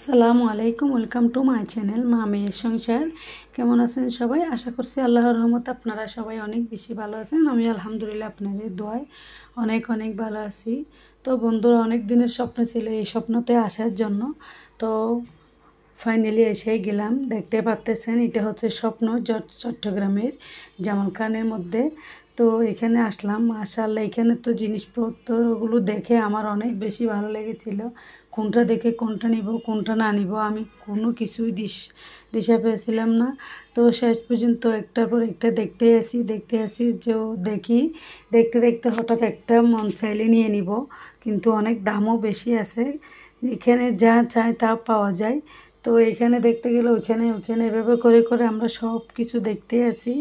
আসসালামু আলাইকুম, welcome to my channel মা মেয়ের সংসার। কেমন আছেন সবাই? আশা করছি আল্লাহর রহমতে আপনারা সবাই অনেক বেশি ভালো আছেন। আমি আলহামদুলিল্লাহ আপনাদের দোয়ায় অনেক অনেক ভালো আছি। তো বন্ধুরা, অনেক দিনের স্বপ্ন ছিল এই স্বপ্নতে আসার জন্য। তো ফাইনালি এসেই গেলাম। দেখতে পাচ্তেছেন এটা হচ্ছে স্বপ্ন চট্টগ্রামের জামাল খানের মধ্যে। তো এখানে আসলাম, মাশাআল্লাহ এখানে তো জিনিসপত্রগুলো দেখে আমার অনেক বেশি ভালো লেগেছিল। কোনটা দেখে কোনটা নিব কোনটা না নিব আমি কোনো কিছুই দিশা পেয়েছিলাম না। তো শেষ পর্যন্ত একটার পর একটা দেখতে আসি যে দেখি, দেখতে দেখতে হঠাৎ একটা মন চাইলে নিয়ে নিব, কিন্তু অনেক দামও বেশি আছে। এখানে যা চায় তা পাওয়া যায়। তো এখানে দেখতে গেলে ওইখানে ওইখানে এভাবে করে করে আমরা সব কিছু দেখতে আসি।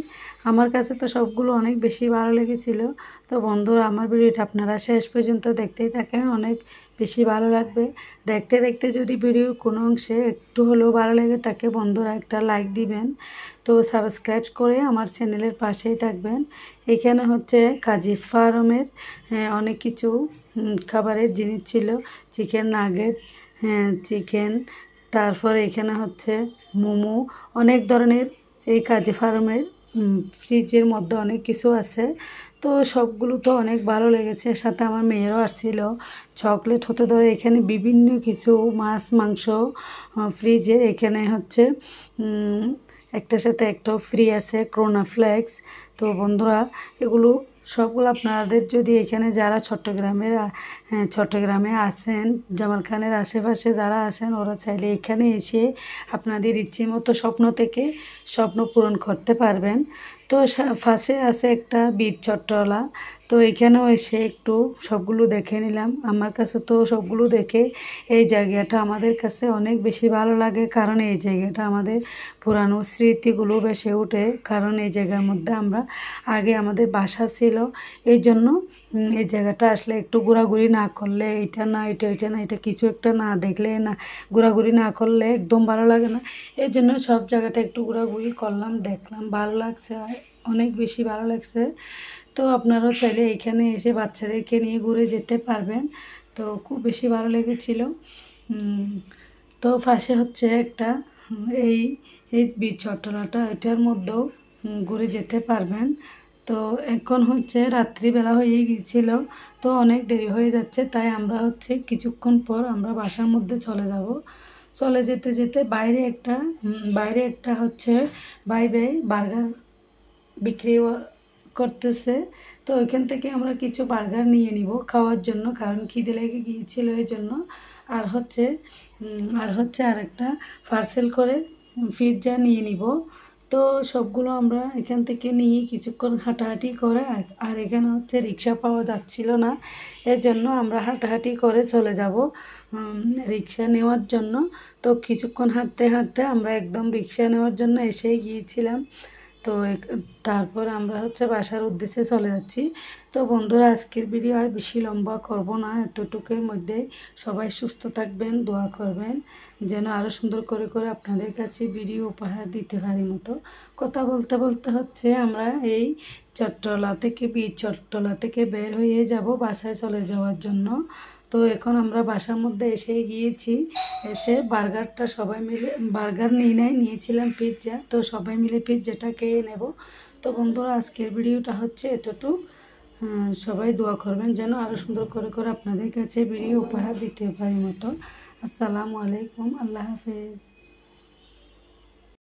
আমার কাছে তো সবগুলো অনেক বেশি ভালো লেগেছিল। তো বন্ধুরা, আমার ভিডিওটা আপনারা শেষ পর্যন্ত দেখতেই থাকেন, অনেক বেশি ভালো লাগবে। দেখতে দেখতে যদি ভিডিওর কোনো অংশে একটু হলেও ভালো লেগে থাকে বন্ধুরা, একটা লাইক দিবেন। তো সাবস্ক্রাইব করে আমার চ্যানেলের পাশেই থাকবেন। এখানে হচ্ছে কাজী ফার্মের অনেক কিছু খাবারের জিনিস ছিল। চিকেন নাগেট, চিকেন, তারপরে এখানে হচ্ছে মোমো, অনেক ধরনের এই কাজী ফার্মের ফ্রিজের মধ্যে অনেক কিছু আছে। তো সবগুলো তো অনেক ভালো লেগেছে, সাথে আমার মেয়েরও আসছিল। চকলেট হতে ধরে এখানে বিভিন্ন কিছু মাছ মাংস ফ্রিজে। এখানে হচ্ছে একটার সাথে একটাও ফ্রি আছে, ক্রোনা ফ্লেক্স। তো বন্ধুরা, এগুলো সবগুলো আপনাদের যদি এখানে যারা চট্টগ্রামে আছেন, জামাল খানের আশেপাশে যারা আছেন, ওরা চাইলে এখানে এসে আপনাদের ইচ্ছে মতো স্বপ্ন থেকে স্বপ্ন পূরণ করতে পারবেন। তো পাশে আছে একটা বীর চট্টলা। তো এখানেও এসে একটু সবগুলো দেখে নিলাম। আমার কাছে তো সবগুলো দেখে এই জায়গাটা আমাদের কাছে অনেক বেশি ভালো লাগে, কারণ এই জায়গাটা আমাদের পুরানো স্মৃতিগুলো ভেসে ওঠে। কারণ এই জায়গার মধ্যে আমরা আগে আমাদের বাসা ছিল। এই জন্য এই জায়গাটা আসলে একটু ঘোরাঘুরি না করলে, এটা না এটা, এটা না এটা, কিছু একটা না দেখলে, না ঘোরাঘুরি না করলে একদম ভালো লাগে না। এই জন্য সব জায়গাটা একটু ঘোরাঘুরি করলাম, দেখলাম, ভালো লাগছে, অনেক বেশি ভালো লাগছে। তো আপনারাও চাইলে এখানে এসে বাচ্চাদেরকে নিয়ে ঘুরে যেতে পারবেন। তো খুব বেশি ভালো লেগেছিল। তো পাশে হচ্ছে একটা এই এই বীর চট্টলাটা, এটার মধ্যেও ঘুরে যেতে পারবেন। তো এখন হচ্ছে রাত্রিবেলা হয়ে গিয়েছিল, তো অনেক দেরি হয়ে যাচ্ছে, তাই আমরা হচ্ছে কিছুক্ষণ পর আমরা বাসার মধ্যে চলে যাব। চলে যেতে যেতে বাইরে একটা হচ্ছে বাই বাই বার্গার বিক্রি করতেছে। তো ওইখান থেকে আমরা কিছু বার্গার নিয়ে নিব খাওয়ার জন্য, কারণ খিদে লেগে গিয়েছিল এই জন্য। আর হচ্ছে আরেকটা পার্সেল করে পিৎজা নিয়ে নিব। তো সবগুলো আমরা এখান থেকে নিয়ে কিছুক্ষণ হাঁটাহাঁটি করে, আর এখানে হচ্ছে রিক্সা পাওয়া যাচ্ছিল না, এর জন্য আমরা হাঁটাহাঁটি করে চলে যাব রিক্সা নেওয়ার জন্য। তো কিছুক্ষণ হাঁটতে হাঁটতে আমরা একদম রিক্সা নেওয়ার জন্য এসেই গিয়েছিলাম। তো তারপর আমরা হচ্ছে বাসার উদ্দেশ্যে চলে যাচ্ছি। তো বন্ধুরা, আজকের ভিডিও আর বেশি লম্বা করব না, এতটুকুর মধ্যে। সবাই সুস্থ থাকবেন, দোয়া করবেন যেন আরও সুন্দর করে করে আপনাদের কাছে ভিডিও উপহার দিতে পারি মতো। কথা বলতে বলতে হচ্ছে আমরা এই বীর চট্টলা থেকে বের হয়ে যাব বাসায় চলে যাওয়ার জন্য। তো এখন আমরা বাসার মধ্যে এসে গিয়েছি। এসে বার্গারটা সবাই মিলে, বার্গার নিয়েছিলাম পিৎজা, তো সবাই মিলে পিৎজাটা খেয়ে নেব। তো বন্ধুরা, আজকের ভিডিওটা হচ্ছে এতটুকু। সবাই দোয়া করবেন যেন আরও সুন্দর করে করে আপনাদের কাছে ভিডিও উপহার দিতে পারি মতো। আসসালামু আলাইকুম, আল্লাহ হাফেজ।